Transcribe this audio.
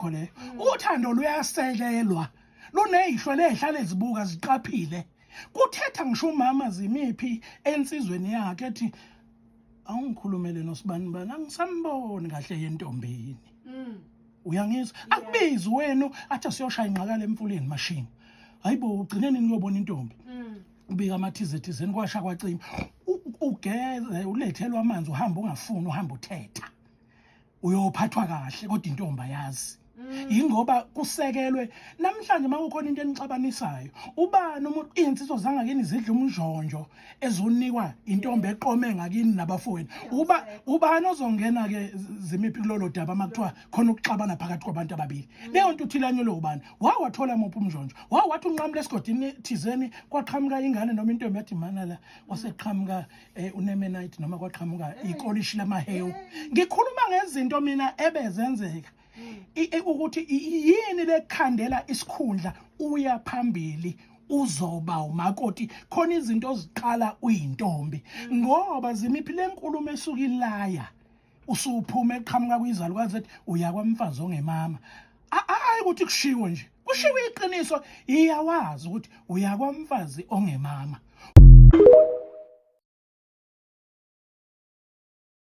khole uthando luyasekelwa luneyishwe lehlale zibuka ziqaphile kuthetha ngisho umama Zimiphi ensizweni yakhe ethi awungikhulumele noSibanibani angisamboni kahle yentombini uyangizwa akubizi wenu athi siyoshaya inqakala emfuleni machine hayibo ugcineni niyobona intombi ubika amathizethizeni kwasha kwacima ugeze ulethelwa amanzi uhamba ungafuni uhamba uthetha uyophathwa kahle kodwa intombi ayazi ingoba kusekelwe namhlanje makukhona into enixabanisayo ubani umuntu insizwa zangakini zidla umnjonjo ezonikwa intombi eqome ngakini nabafowenu ubani ozongena ke Zimiphi kulolo daba makuthiwa khona ukuxabana phakathi kwabantu ababili leyo nto uthilanyelo ubani wawathola muphi umnjonjo wawathi unqamule esigodini thizeni kwaqhamuka ingane noma intombi yathi mana la waseqhamuka unemenite noma kwaqhamuka ikolishi lamahewu ngikhuluma ngezinto mina ebezenzeka ukuthi yini lekhandela isikhundla uya phambili uzoba umakoti khona izinto oziqala uyintombi ngoba Zimiphi lenkulumo esuka ilaya usuphuma eqhamuka kwizalukazi ethi uya kwamfazi ongemama hayi ukuthi kushiwo nje kushiwo iqiniso iyawazi ukuthi uya kwamfazi ongemama